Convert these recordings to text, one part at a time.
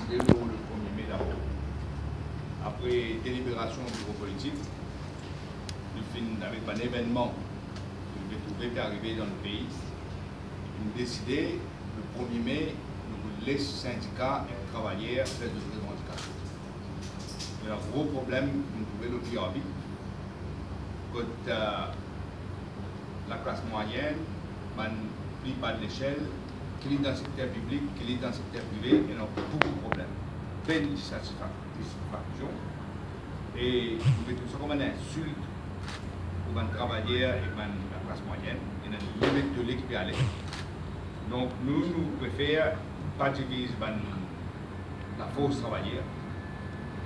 décidé le 1er mai d'abord. Après délibération du bureau politique, nous finissons avec un événement que nous trouvé arrivé dans le pays. Nous avons décidé le 1er mai, nous laissons syndicats et travailleurs faire des revendications. Il y a un gros problème que nous trouvons le plus rapide. Quand la classe moyenne, plus bas de l'échelle, qu'il est dans le secteur public, qu'il est dans le secteur privé, il y a beaucoup de problèmes. Peine de satisfaction. Et vous pouvez tout ça comme une insulte pour un travailleur et la classe moyenne, et une limite de l'équipe à l'aise. Donc nous préférons pas diviser la force travailleur,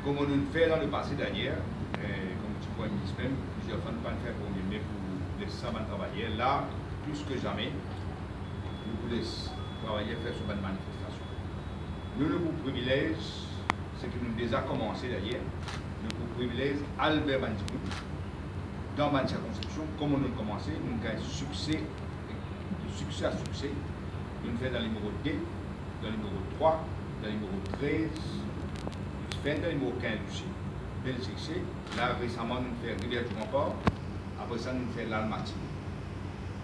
comme on le fait dans le passé d'ailleurs, comme tu vois, même plusieurs fois, nous ne pas faire pour mieux pour laisser ça travailler. Là, plus que jamais, nous vous laissons travailler faire sur une manifestation. Nous, le privilège, c'est que nous déjà commencé d'ailleurs, nous privilège Albert Bandimou dans ma circonscription, comme on a commencé, nous avons succès, de succès à succès. Nous faisons dans le numéro 2, dans le numéro 3, dans le numéro 13, nous faisons dans le numéro 15 aussi. Bel succès. Là, récemment, nous faisons Rivière du Rempart. Après ça, nous faisons l'Almaty.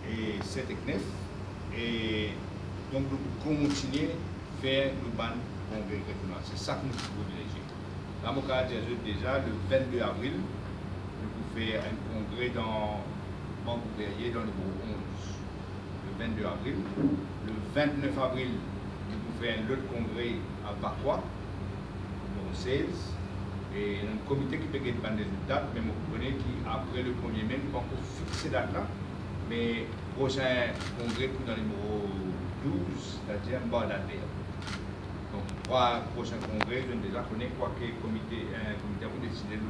Et 7 et 9. Et donc, nous continuons à faire le ban congrès régional. C'est ça que nous privilégions. Là, je vais déjà, le 22 avril, nous pouvons faire un congrès dans Banque-Berrier, dans le numéro 11. Le 22 avril. Le 29 avril, nous pouvons faire un autre congrès à Vacois, numéro 16. Et un comité qui peut gagner des résultats, mais vous comprenez qu'après le 1er mai, nous ne pouvons pas fixer date là, mais prochain congrès pour dans le numéro 12, c'est-à-dire en bas de la terre. Donc, 3 prochains congrès, je déjà connais quoi que le comité a décidé de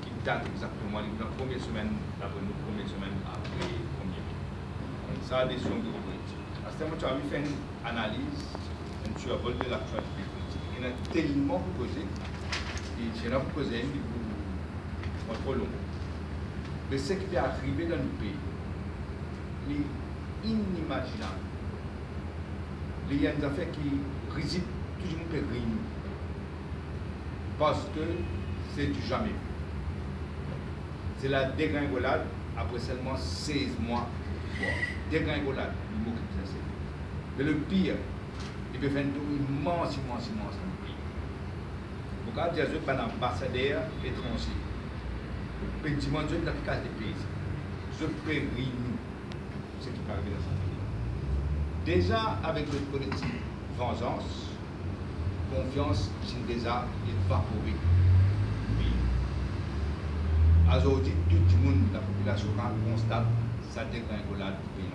qui date exactement la première semaine, après nous, première semaine après le 1er mai. Donc, ça, des décision du bureau politique. À ce moment, tu as fait une analyse, un survol de l'actualité politique. Il y en a tellement posé. C'est là pour poser un trop long. Mais ce qui est arrivé dans le pays, c'est inimaginable. Il y a des affaires qui résident toujours que rien. Parce que c'est du jamais vu. C'est la dégringolade après seulement 16 mois. Dégringolade, le mot qui est. Mais le pire, il peut faire un tour immense dans le pays. Quand il y a un ambassadeur étranger, petit monde de l'efficacité des pays, je préviens nous ce qui peut arriver dans ce pays. Déjà, avec le politique vengeance, confiance, c'est déjà évaporé. Oui. Aujourd'hui, tout le monde, la population constate sa dégringolade du pays.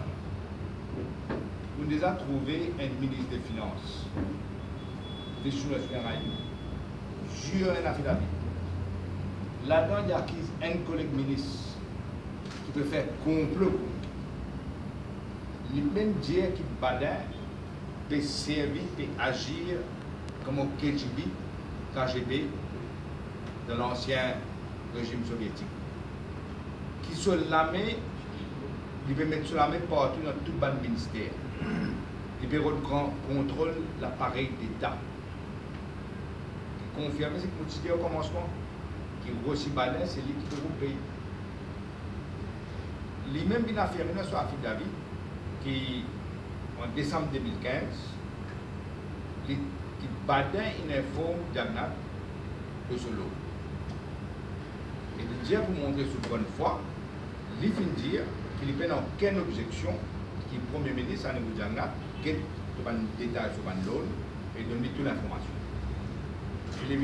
Nous avons déjà trouvé un ministre des Finances, des choses jure un affidavit. Là-dedans, il y a un collègue ministre qui peut faire complot. Il même dire qu'il peut servir, peut agir comme un KGB de l'ancien régime soviétique. Qui sur la main, il peut mettre sur la main partout dans tout le ministère. Il peut contrôler l'appareil d'État. Confirmer ce que nous disons au commencement, qui est aussi balai, c'est lui qui peut vous payer. Lui-même, il a affirmé dans son affidavit qui, en décembre 2015, qui badait une info Jagnat de Solo. Et il dit pour montrer sous bonne foi, il finit dire qu'il n'y a aucune objection qui est Premier ministre à niveau Jagnat, qui est un détail sur une loan et donne toute l'information. Il est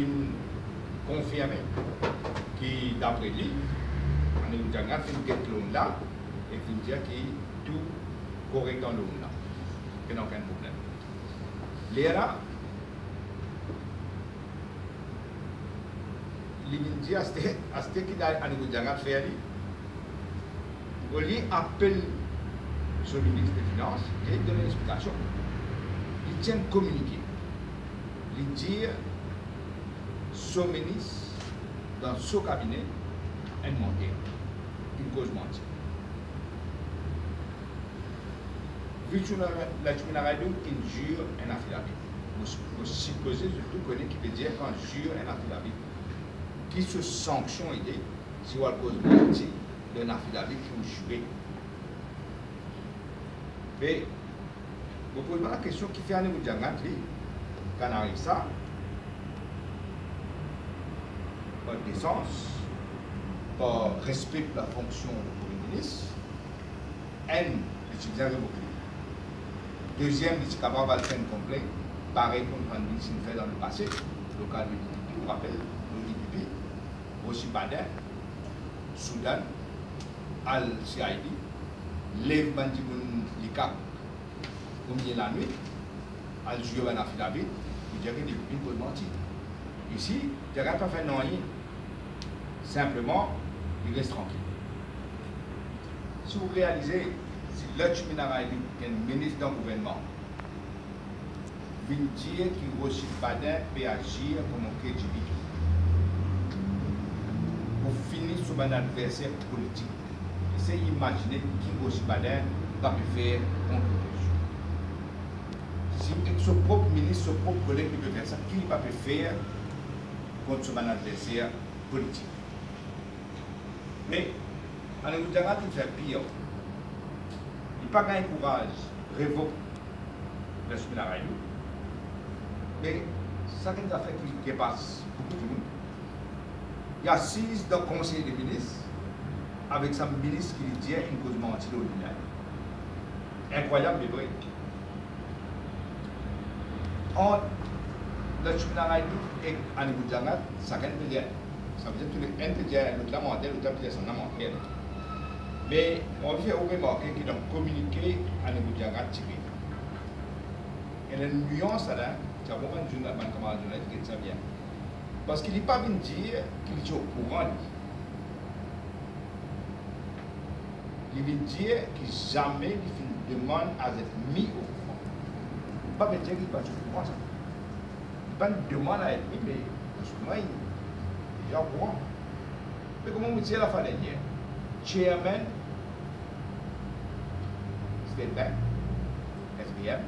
confirmé que d'après lui, on a fait une quête là et il dit qu'il est tout correct dans l'eau là, qu'il n'y a aucun problème. Là, il dit à ce qu'il a fait, il appelle le ministre des Finances et il donne une explication. Il tient à communiquer. Il dit son ministre, dans son cabinet, est monté. Une cause mentie. Vu que la radio, il jure un affidavit. vous supposez surtout connaître qui veut dire quand jure un affidavit, qui se sanction idée si on a cause menti d'un affidavit qui vous jurez. Mais vous posez la question qui fait un niveau de quand on arrive ça, par décence, par respect pour la fonction du Premier ministre, l'étudiant révoqué. Deuxième, il est capable de faire une complainte, pareil comme on fait dans le passé, le cas de l'IDP, vous rappelez, l'IDP, aussi Badin, Soudan, Al-CID, lève Bandimoun Lika, comme il y a la nuit, Al-Joué un affidavit, vous direz qu'il est une mentir. Ici, il n'y a pas fait non rien. Simplement, il reste tranquille. Si vous réalisez, si l'autre Minaraïdi, qui est le ministre d'un gouvernement, vient dire qu'il Rossi Badin peut agir comme un KGB, pour finir sur un adversaire politique, essayez d'imaginer qui Rossi Badin va faire contre si son propre ministre, son propre collègue peut faire ça, qui va faire contre son adversaire politique. Mais, en nous disant qu'il fait pire, il n'a pas gagné courage, révoque le Soudan. Mais ça qui a fait qu'il dépasse beaucoup de monde. Il assise dans le conseil des ministres avec sa ministre qui lui dit une cause mentie au final. Incroyable, mais vrai. Entre le Soudan et Anibou Djangat, ça veut dire que tous les un peut dire l'autre la montagne, l'autre peut dire son montagne. Mais on vient remarquer qu'ils ont communiqué à Anibou Djangat tiré. Il y a une nuance là, c'est un moment de journaliste qui est bien. Parce qu'il n'est pas venu dire qu'il est au courant. Il vient dire qu'il jamais il demande à être mis au courant. Il ne pas dire qu'il n'est pas au courant. Il pas une demande à être mis, mais justement, il est au courant. Mais comment vous dites la fin dernière? Chairman, State Bank, SBM,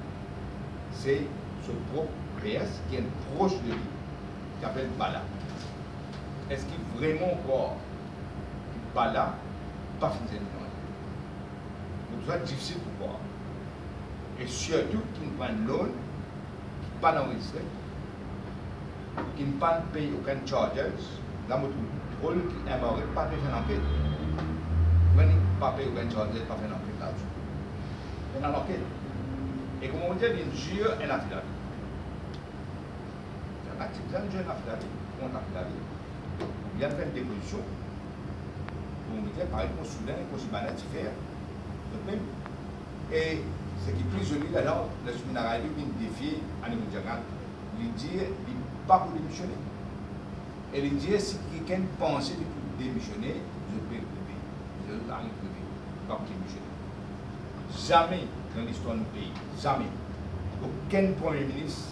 c'est son propre PS qui est proche de lui, qui s'appelle Bala. Est-ce qu'il vraiment croit que Bala pas fini de donc c'est difficile pour voir. Et surtout qu'il ne prend l'eau, qui n'est pas enregistré, qui ne paye aucun charges, là, je trouve qu'il est mort, pas de faire l'enquête. Quand il ne paye aucun charges, pas faire l'enquête là-dessus. Il y a l'enquête. Et comme on dit, il jure un affidavit. C'est un activité, il jure un affidavit, contre affidavit. Il y a une déposition. On me dit, par exemple, au Soudan, au Soudan, tu fais. Et ce qui est plus joli là, le Soudan vient défier Anibou Djangat. Il dit, il n'est pas pour démissionner. Et il dit, si quelqu'un pensait de démissionner, je peux le payer. Je vais l'arriver le payer. Pas pour démissionner. Jamais dans l'histoire du pays, jamais, aucun Premier ministre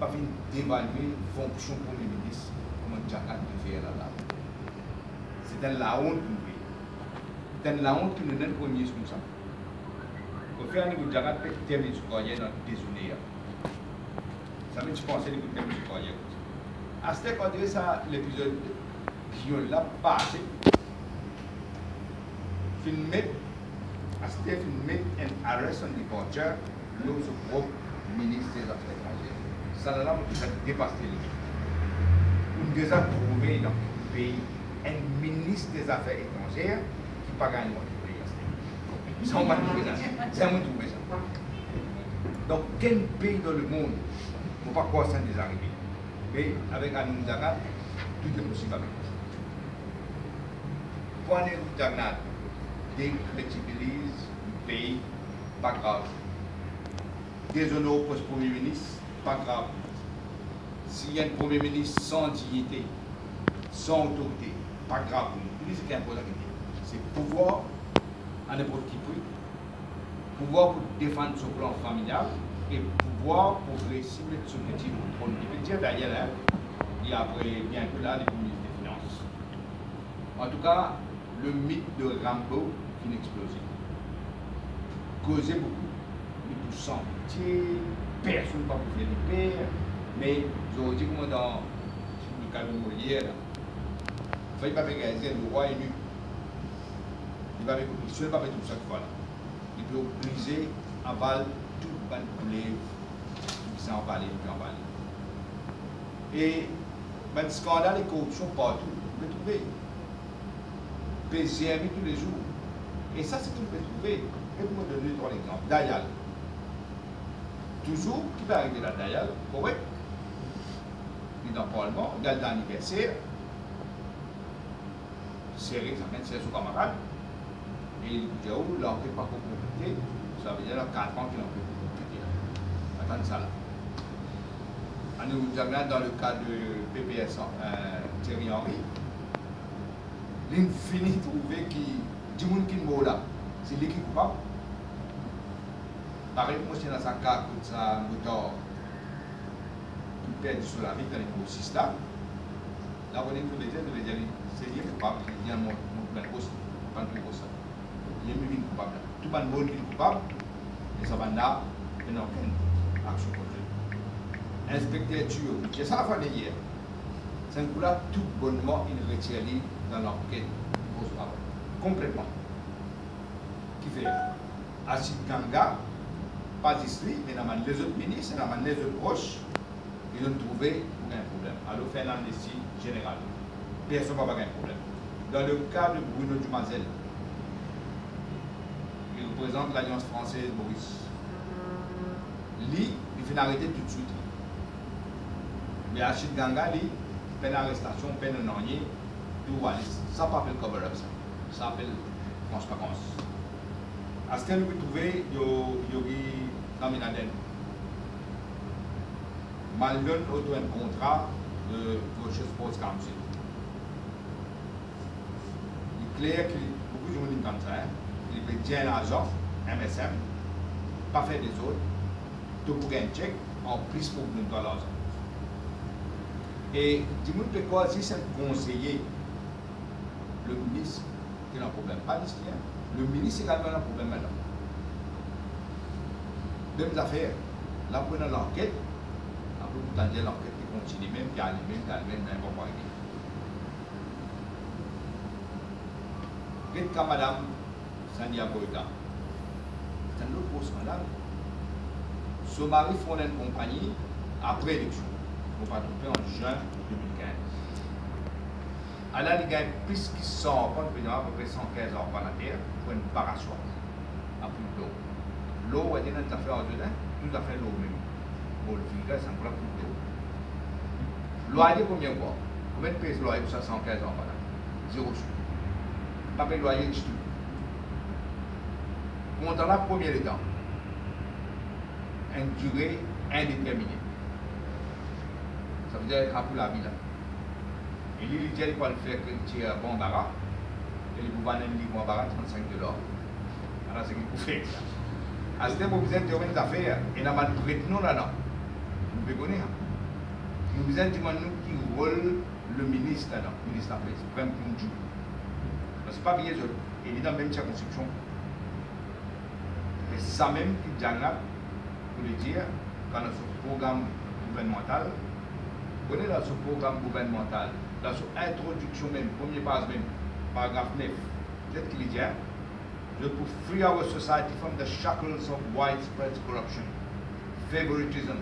n'a fait d'évaluer la fonction du Premier ministre comme un Djangat peut faire là-bas. C'est la honte pour nous. C'est la honte qui nous donne le Premier ministre comme ça. Au fait, un Djangat peut terminer ce projet dans le déshonneur. Ça me dit penser que vous terminez ce projet. À ce qu'on dirait ça, l'épisode qui l'a passé, filmé. C'était filmé un arrest on departure de son propre ministre des Affaires étrangères. Ça là, ça dépasse les limites. On déjà trouvé dans le pays un ministre des Affaires étrangères qui n'a pas gagné le pays. C'est un trouvé ça. C'est un trouvé ça. Donc, quel pays dans le monde ne peut pas croire ça des arrivées? Mais avec Anibou Djangat, tout est possible avec ça. Pour Anibou Djangat, décrédibilise le pays, pas grave. Déshonore pour ce Premier ministre, pas grave. S'il y a un Premier ministre sans dignité, sans autorité, pas grave. C'est ce qui est important. C'est pouvoir à n'importe qui prix, pouvoir pour défendre son plan familial et pouvoir pour réussir son petit trône. Il peut dire d'ailleurs, il y a après bientôt là les ministres des Finances. En tout cas, le mythe de Rambo qui n'explose. Causait beaucoup. Mais pour sentir personne ne peut faire le père, mais je dis comme dans le cas de Molière, il ne faut pas faire le roi est nu. Il ne peut pas faire tout ça fois là. Il peut briser en balle toute balle coulée, qui s'en parler, puis en parler. Et le scandale et corruption partout, vous pouvez trouver. PCMI tous les jours. Et ça, c'est tout que vous pouvez trouver. Je vais vous donner trois exemples. Dayal. Toujours, qui va arriver là, Dayal, correct. Il est dans le Parlement, il a l'anniversaire. Serré, ça fait c'est son camarade. Et il dit, oh, là, on ne peut pas compliqué. Ça veut dire là, 4 ans qu'il en peut compliqué. Attendez ça là. Nous avons dans le cas de PPS Thierry Henry, l'infini trouvé qui dit qui est là, c'est lui qui est coupable. Pareil, moi, c'est dans sa cas, tout ça, moteur qui perd sur la vie dans les grossistes là. Là, on est tout le temps, c'est lui qui est coupable, c'est lui qui est coupable, pas tout ça. Il est lui coupable. Tout le monde est coupable, et ça va là, il n'y a aucune action contre lui. Inspecteur Tuyo, c'est ça la fin hier. C'est un coup là, tout bonnement, il retire dans l'enquête. Complètement. Qui fait Acide Ganga, pas ici, mais dans les autres ministres, dans les autres proches, ils ont trouvé un problème. Alors, fait l'amnistie générale. Personne n'a pas un problème. Dans le cas de Bruno Dumazel, il représente l'Alliance française Boris. Lui, il fait arrêter tout de suite. Mais Acide Ganga, lui, peine d'arrestation, peine de nanier, tout va. Ça ne s'appelle cover-up, ça. Ça s'appelle transparence. À ce que vous trouvez, il y a un Malden a un contrat de Deutsche Sports Council. Il est clair que beaucoup de gens comme ça, il peut dire l'argent, MSM, pas faire des autres, tout pour gagner un chèque, en plus pour nous donner l'argent. Et du monde peut quoi si c'est un conseiller, le ministre qui a un problème palestinien, le ministre également a un problème maintenant. Même affaires, là pour l'enquête, après vous tendez l'enquête qui continue même, qui a même n'importe quoi. Qu'est-ce que madame Sania Boyda? C'est un autre gros scandale. Son mari fondait une compagnie après l'élection. On va tromper en juin 2015. Alors, il gagne plus que 100 enfants, à peu près 115 enfants à la terre, pour une parasoir, à plus d'eau. L'eau, elle est dans les affaires en dedans, tout à fait l'eau même. Pour le filtre, c'est encore plus d'eau. L'eau, elle est combien de fois? Combien de pèse l'eau pour ça 115 enfants là? 0 sous. Pas de loyer du tout. Pendant la première temps, une durée indéterminée. Ça veut dire pour la vie là. Et lui, il dit qu'il va le faire que tu as un bon barat. Et il va vendre un bon barat 35 $. Alors c'est ce qu'il faut faire. À ce moment, vous êtes dans une affaire et dans le prête non là, nous pouvons connaître. Nous vous êtes nous qui rôle le ministre là, le ministre après, c'est pas un point de vue. Ce n'est pas bien, il est dans la même circonscription. Et c'est ça même qui dit là, pour le dire, quand on a ce programme gouvernemental, on est dans ce programme gouvernemental, dans son introduction même, premier page même, paragraphe 9, peut-être qu'il dit, je pour free our society from the shackles of widespread corruption, favoritism,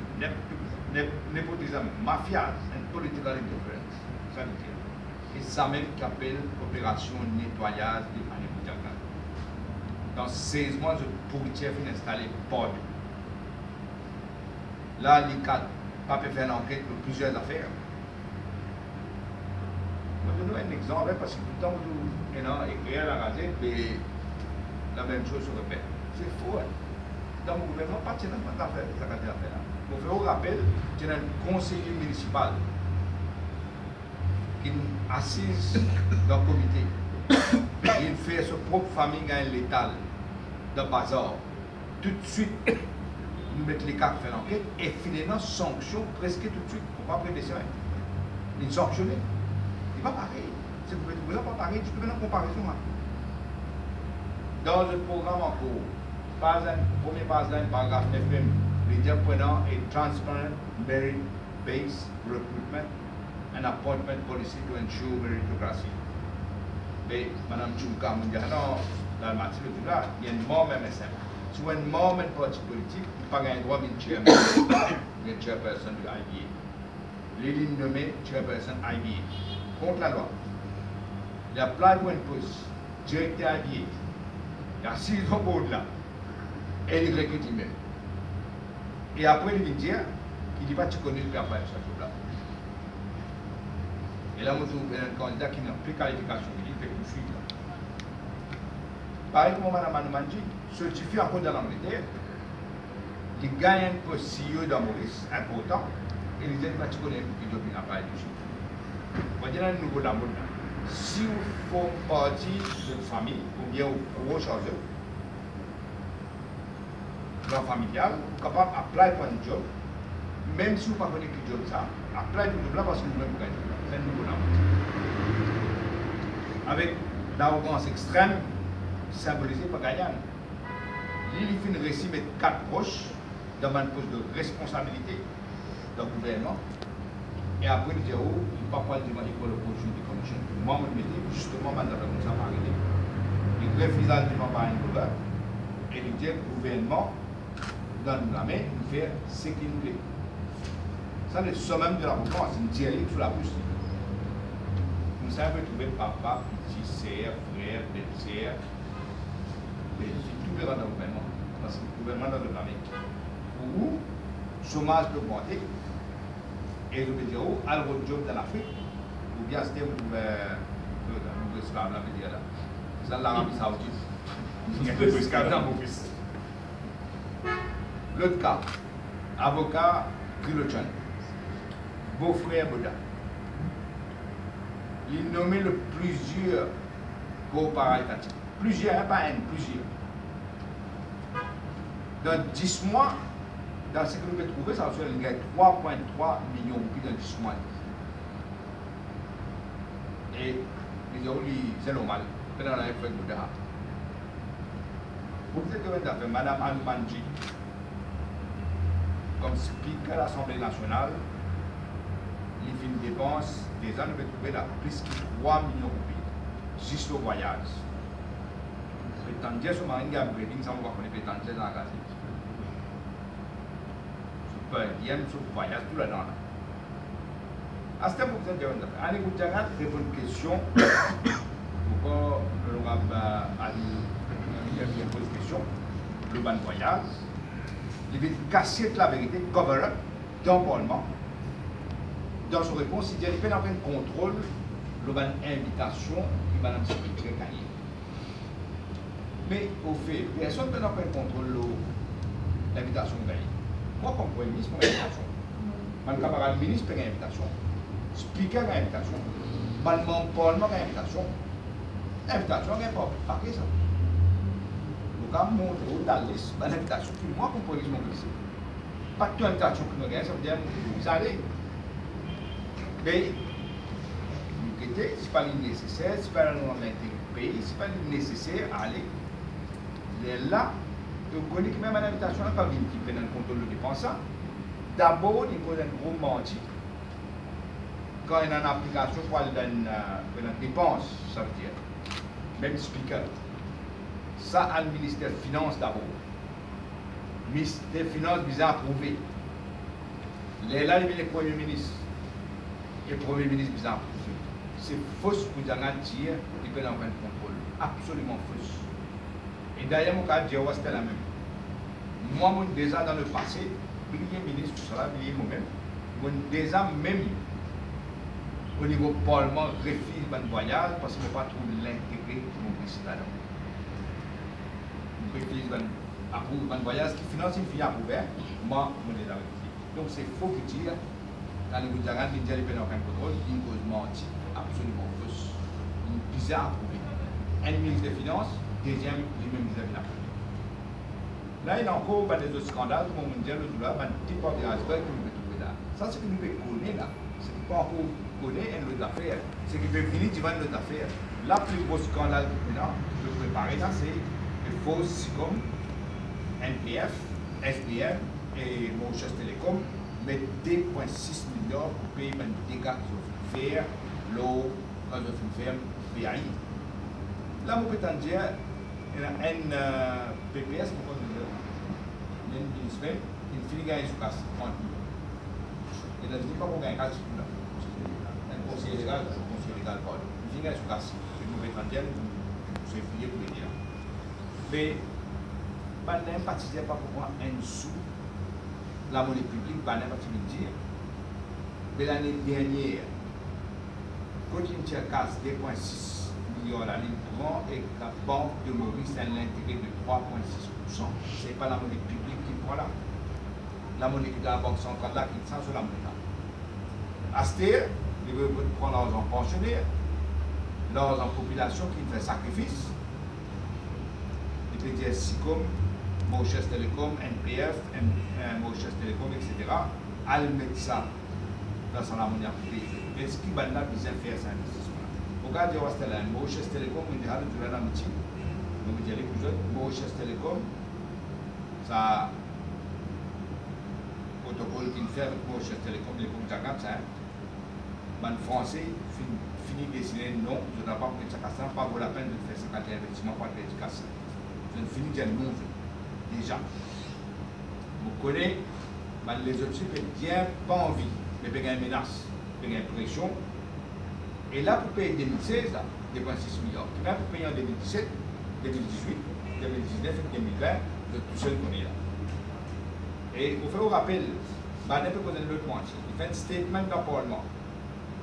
nepotism, mafias and political interference. Ça veut dire. Et ça même qui appelle opération nettoyage de Manipoudiakan. Dans 16 mois, je pourrais installer Pod. Là, l'ICAT pas pu faire une enquête pour plusieurs affaires. Je vais vous donner un exemple, parce que tout le temps, vous écrivez à la gazette, mais la même chose se répète. C'est faux. Dans le gouvernement, pas de affaires, ça va faire là. Pour faire un rappel, il y a un conseiller municipal qui est assise dans le comité. Il fait sa propre famille gagne létale dans le bazar. Tout de suite, nous mettons les cartes faire l'enquête et finalement, sanction presque tout de suite. Il ne faut pas prêter ça. Il sanctionne. Il n'est pas pareil. C'est pas pareil. Tu peux faire une comparaison. Dans le programme en cours, premier paragraphe 9 même, les prenant a transparent merit-based recruitment and appointment policy to ensure meritocracy. Mais Mme Tchoumka m'a dit non, dans le matin, il y a une mort même simple. Si vous avez une mort même parti politique, il n'y a pas un droit de chairperson de IBA. Les lignes nommées chairperson IBA. Contre la loi. Il y a plein de poste, directeur IBA. Il y a 6 ans là. Et il recrute lui-même. Et après, il vient dire qu'il dit pas que tu connais le campagne sur ce jour-là. Et là, on trouve un candidat qui n'a plus de qualification, il fait une fuite. Pareil comme Mme Manoumanji, certifié encore dans l'Angleterre, il gagne un poste CEO dans Maurice, important, et il dit que tu connais le job qui n'a pas été fait. On va dire un nouveau la mode. Si vous faites partie d'une famille, ou bien vous gros chargeur, dans familial, capable d'appliquer pour un job, même si vous ne connaissez pas le job, ça, appliquer pour le job là parce que vous-même vous gagnez. C'est un nouveau la mode. Avec l'arrogance extrême, symbolisée par Guyane. Il fait une récit de 4 proches dans un poste de responsabilité dans le gouvernement. Et après, il dit, oh, il ne peut pas dire Equal Opportunity Commission. Moi, je me dis, justement, je vais ça m'arrêter. Il refuse à dire par un gouvernement. Et il dit, le gouvernement, dans la main, il fait ce qu'il nous plaît. Ça, c'est le sommet de la réponse, c'est une théorie sous la pousse. Nous savons trouver papa, petit, sœur, frère, belle-sœur, tout le dans le gouvernement. Parce que le gouvernement dans le blâmer. Ou, chômage peut augmenter. Et je veux dire, oh, à l'autre job dans l'Afrique, ou bien c'était le esclave, là, dire là. C'est l'Arabie Saoudite. Il y a des esclaves dans mon fils. L'autre cas, avocat Grilochan, beau-frère Boda. Il nommait le plusieurs coopératifs. Plusieurs, pas un, plusieurs. Dans 10 mois, dans ce que nous pouvons trouver, ça va faire 3,3 millions dans 10 mois. Et les autres, c'est normal. Pendant la fin de Bouddha. Pour cette semaine d'affaires, Mme Manoumanji, comme speaker de l'Assemblée nationale, il fait une dépense, des gens nous trouver là, plus que 3 millions de roupies, juste au voyage. Pétantier sur Marine Gabrielling, ça va connaître pétantier dans la gazette. Il y a une voyage tout là-dedans. À ce moment, vous avez un écoute, répondre à une question. Pourquoi le rab a posé une question? Le ban voyage. Il veut casser la vérité, cover up, dans le Parlement. Dans son réponse, il dit qu'il peut avoir un contrôle, le ban invitation, il va très gagner. Mais au fait, personne ne peut avoir un contrôle l'invitation gagnée. Moi, comme Premier ministre, j'ai une invitation. Mon camarade ministre a une invitation. Speaker a une invitation. Mon membre Parlement a une invitation. L'invitation n'est pas pareil ça. Donc, à mon tour, dans la liste, l'invitation, moi, comme Premier ministre, pas toute invitation que nous gagnons, ça veut dire que vous allez. Mais, ce n'est pas nécessaire, ce n'est pas l'intérêt du pays, ce n'est pas nécessaire à aller. Là, vous connaissez que même une invitation quand il qui dans le contrôle de dépenses, d'abord il faut un gros menti. Quand il y a une application pour aller dans une dépense, ça veut dire, même speaker, ça à le ministère des Finances d'abord. Le ministère des Finances vise à approuver. Là, il y a le Premier ministre. Et le Premier ministre vise à approuver. C'est fausse pour dire qu'il peut avoir un contrôle. Absolument fausse. Et d'ailleurs, mon cas, c'était la même. Moi, déjà dans le passé, il y a un ministre, tout ça, il y a moi-même, déjà même au niveau Parlement, refuse le voyage parce que je ne pas trouver l'intérêt de mon président. Je refuse le voyage qui finance une fille à ouvert, moi, je l'ai refusé. Donc c'est faux que dire, dans le Goudaran, il dit qu'il n'y a aucun contrôle, une cause menti, absolument fausse. Une bizarre à prouver. Un ministre des Finances, deuxième, lui-même vis-à-vis de la politique. Là, il y a encore des autres scandales, comme on dit, le douleur, un petit peu de iceberg que nous pouvons trouver là. Ça, c'est ce que nous pouvons connaître là. Ce qui peut encore connaître une autre affaire. Ce qui peut finir devant une autre affaire. La plus grosse scandale que nous avons, de préparer là, c'est les fausses comme NPF, SPM, et Mauritius Telecom met 2,6 milliards pour payer les dégâts qu'ils ont fait faire, l'eau, quand ils ont fait faire, PAI. Là, on peut dire, il y a un PPS, il y a une municipalité, il finit gagner sur casse 30 millions. Et là, je ne dis pas pour gagner 4 millions. Un conseiller légal, Paul. Il finit gagner sur casse. C'est une mauvaise trentaine, c'est fini pour les dire. Mais, pas n'importe pas pour moi un sou la monnaie publique, pas n'importe quoi dire. Mais l'année dernière, quand il y a casse 2,6 millions à la ligne courant et la Banque de Maurice a un intérêt de 3,6%. Ce n'est pas la monnaie publique qui prend là. La monnaie de la Banque centrale là qui est sur la monnaie là. Astér, ils veulent prendre l'argent pensionnaire, l'argent population qui fait sacrifice. Ils peuvent dire SICOM, Mauritius Telecom, NPF, Mauritius Telecom, etc. Ils mettent ça dans la monnaie privée. Est-ce qu'ils vont bien faire ça investissement? Regardez, Mauritius Telecom, on dirait que la meeting. Donc, vous direz que Mauritius Telecom, ça protocole qui fait avec Mauritius Telecom, les comptes ça. Les Français finissent de décider non, je n'ai pas pris ça, pas vaut la peine de faire ça quand il y a investissement pour l'éducation. Je finis de dire non, déjà. Vous connaissez, les autres ne bien pas envie, mais il y a une menace, il y a une pression. Et là, pour payer 2016, 2,6 milliards. Même pour payer en 2017, 2018, 2019 et 2020, vous êtes tout seul qu'on est là. Et vous faites un rappel, Baden peut poser l'autre moitié. Il fait un statement dans le Parlement.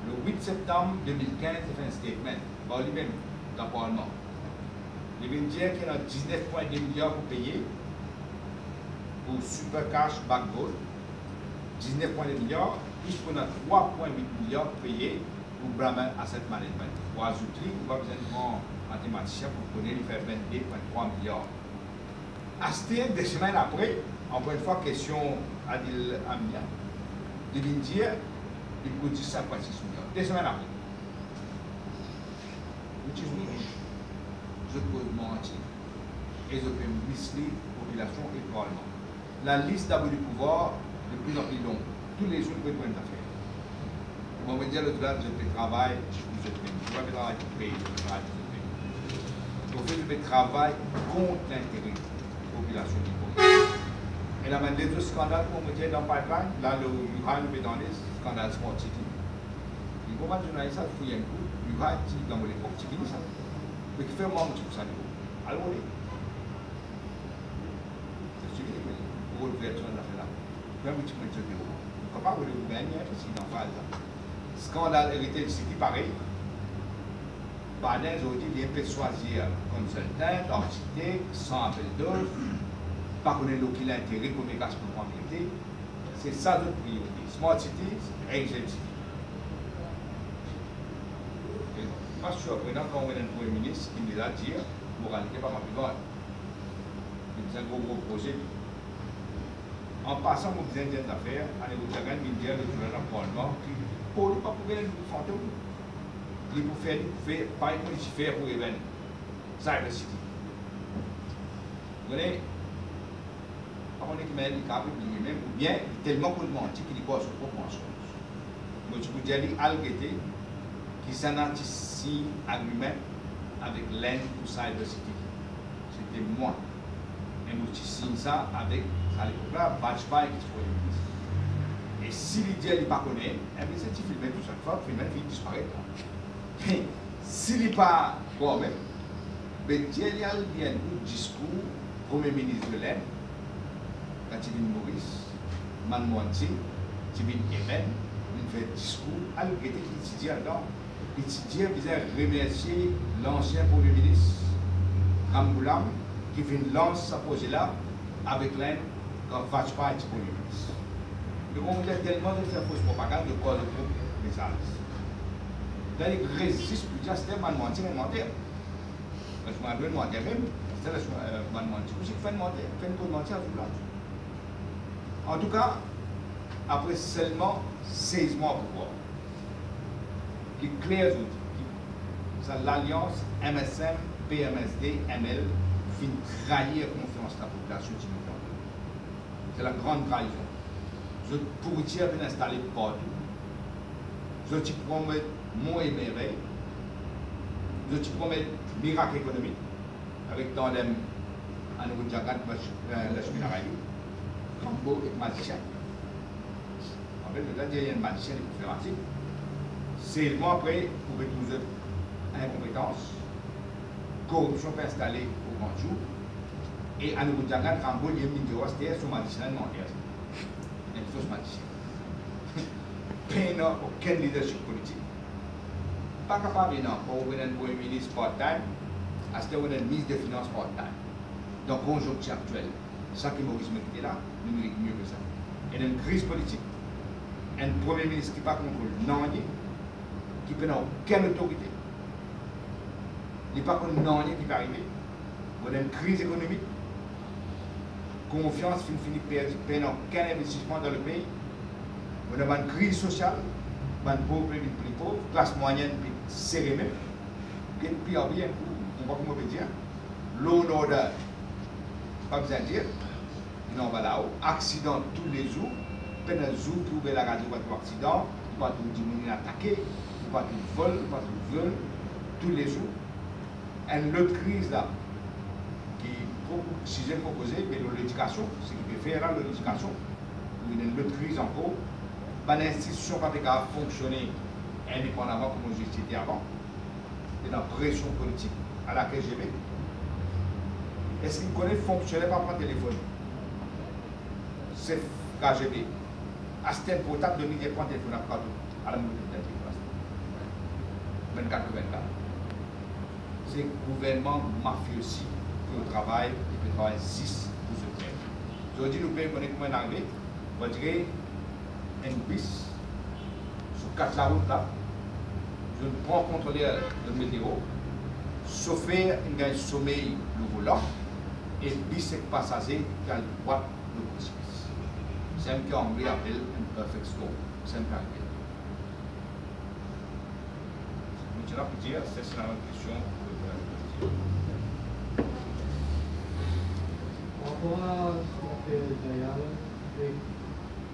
Le 8 septembre 2015, il fait un statement. Bon, lui-même, dans le Parlement. Il vient dire qu'il y a 19,2 milliards pour payer pour Super Cash Backbone. 19,2 milliards, plus qu'on a 3,8 milliards pour payer pour Brahman Asset Management. Pour ajouter, on va besoin de grand mathématicien pour connaître, il fait 22,3 milliards. Asté, des semaines après, encore une fois, question Adil Amia, il vient dire il coûte 5,6 milliards. Des semaines après. Which is me. Je peux mentir. Et je peux mislead la population et le Parlement. La liste d'abus du pouvoir, de plus en plus longue. Tous les jours, il peut être une affaire. On va dire le delà je fais travail, je fais travail pour payer, je fais travail pour payer. Au fait, je fais travail contre l'intérêt de la population du pays. Et là, les autres scandales qu'on me dit dans le pipeline, là, le Yuhan le met dans les scandales Smart City. Il faut pas journaliste, il faut y un coup, Yuhan qui dans l'époque, qui finit ça. Mais qui fait moins de ça, alors, c'est suivi, pour le version de l'affaire là. Même si tu mets le bureau. Comment vous le gagnez, si dans phase là. Scandale Heritage City, pareil. Baden, aujourd'hui, il peut choisir consultant, architecte, sans appel d'offres, pas connaître l'intérêt pour les gaz pour propriété. C'est ça notre priorité. Smart Cities, Agent City. Pas surprenant quand on est un Premier ministre qui nous a dit, moralité pas ma plus grande. C'est un gros projet. En passant aux Indiens d'affaires, à l'évolution de l'Indien, le gouvernement Parlement, pour ne pas pouvoir nous fantômes. Il faut faire pas une faire pour événement. Cyber City. Vous voyez, on est handicapé lui-même, ou bien tellement qu'on mentit qu'il croit son propre mensonge. Donc, je vous dis, Algété, qui s'en ici à lui-même avec l'aide pour Cyber City. C'était moi. Et nous signe ça avec ça, Bajpai qui se fait. Et si l'idée n'est pas connue, eh bien c'est filmé tout chaque fois, filmé, il disparaît. Mais s'il n'est pas bon même, il y a un discours Premier ministre de l'Inde, quand il vient Maurice, Manmoanti, il vient Yemen, il fait un discours, il étudie là-dedans. Il vient remercier l'ancien Premier ministre, Ramgoulam, qui vient lancer ce projet-là avec l'Inde comme Vajpayee est Premier ministre. Donc on a tellement de faire fausse propagande de quoi de propre message. Là, il résiste plus dire c'était Manmoanti, mentir. Parce que je m'en mentir même, c'est le Manmoanti aussi qui fait mentir, fait une mentir à tout le monde. En tout cas, après seulement 16 mois au pouvoir, qui clair c'est l'alliance MSM, PMSD, ML, fin trahir la confiance de la population. C'est la grande trahison. Les pourritiers viennent installer partout. Les promettent monts et merveilles. Les promettent miracle économique avec tandem à nouveau Djagat, la Chouinarayou, Cambo et magicien. En fait, le gars, il y a un magicien de conférencier. C'est le mois après pour retrouver incompétence, corruption peut installer au grand jour. Et à nouveau Djagat, Cambo, il y a une vidéo, c'était son magicien, non, il y a une fausse magicien. Peine aucun leadership politique. Pas capable pour ouvrir un premier ministre part-time, à ce qu'on a une ministre des Finances part-time. Donc, conjoncture actuelle, ça qui Maurice était là, nous méritons mieux que ça. Il y a une crise politique, un premier ministre qui n'a pas contrôle, non, qui n'a aucune autorité. Il n'y a pas de non qui peut arriver. On a une crise économique, confiance finit perdre aucun investissement dans le pays. On a une crise sociale, une pauvre et plus pauvre, classe moyenne puis serrée même. Et puis rien, on va comment dire, l'eau d'ordre, pas besoin de dire, non voilà, accident tous les jours, peine à jour trouver la radio pour accident, pas tout diminuer attaqué, pas tout vol, pas tout viol, tous les jours. Une autre crise là, qui si j'ai proposé, mais l'éducation, ce qui peut faire l'éducation, une autre crise encore. L'institution n'a pas fonctionné indépendamment comme j'étais avant. Et dans la pression politique à la KGB. Est-ce qu'il connaît fonctionner par le téléphone? C'est KGB. À ce temps portable, de midi, prend téléphone à partout. À la mobilité de 24 24. C'est le gouvernement mafieux aussi qui travaille, qui peut travailler 6 pour ce faire. Aujourd'hui, nous pouvons connaître comment arriver. On va dire un bis sur 4 la route là. Je prends contrôler le météo, chauffer un sommeil le volant et bis et passager qui a le droit de précipice. C'est un qu'anglais appelle un perfect storm. C'est un qu'anglais. Maintenant, pour dire, c'est la question. Par rapport à ce qu'on fait derrière, avec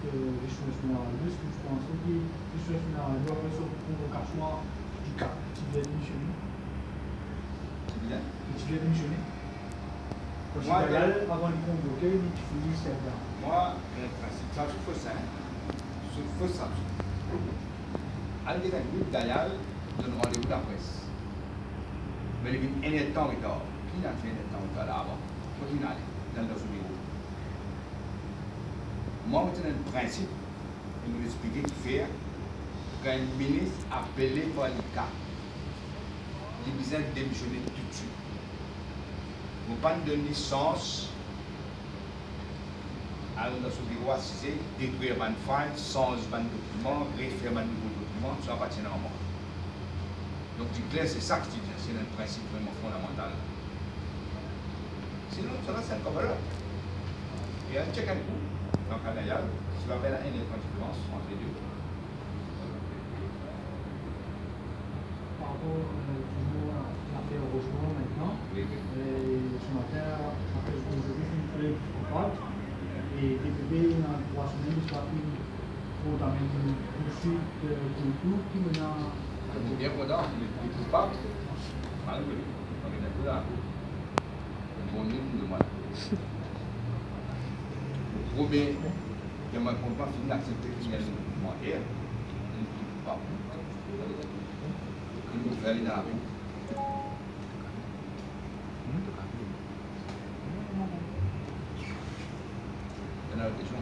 les choses finales, est-ce que je pense que les choses finales doivent être sur convocation du cas qui vient démissionner? Qui vient démissionner? Moi, avant de convoquer, il finit c'est bien. Moi, ça je fais ça. Je fais ça. Allez, dans le groupe d'ailleurs, donne rendez-vous à la presse. Mais il y a un temps retard. Qui a fait un temps retard là-bas? Faut qu'il aille dans notre bureau. Moi, je un principe, je vais vous expliquer ce qu'il fait. Quand un ministre appelé par l'ICA, il a besoin de démissionner tout de suite. Vous ne pouvez pas donner licence à notre bureau assisé, détruire un file, sans un document, refaire un nouveau document, ça va pas moi. Donc, c'est ça que je dis, c'est un principe vraiment fondamental. Sinon, ça va c'est un cover-up. Et un check and coup. Donc, d'ailleurs, je vais faire une différence entre les deux. Par rapport toujours à l'affaire Rochemont maintenant, ce matin, après aujourd'hui, je suis coupable. Et DPB, dans 3 semaines, je suis pour dans une poursuite de concours qui me a. Bien content, il est coupable. Malgré lui, on est d'accord. On est de moi. Le premier, je ne compte pas finir d'accepter qu'il y a une commentaire. Il ne peut pas. Il nous fait aller dans la rue. Il y a une question.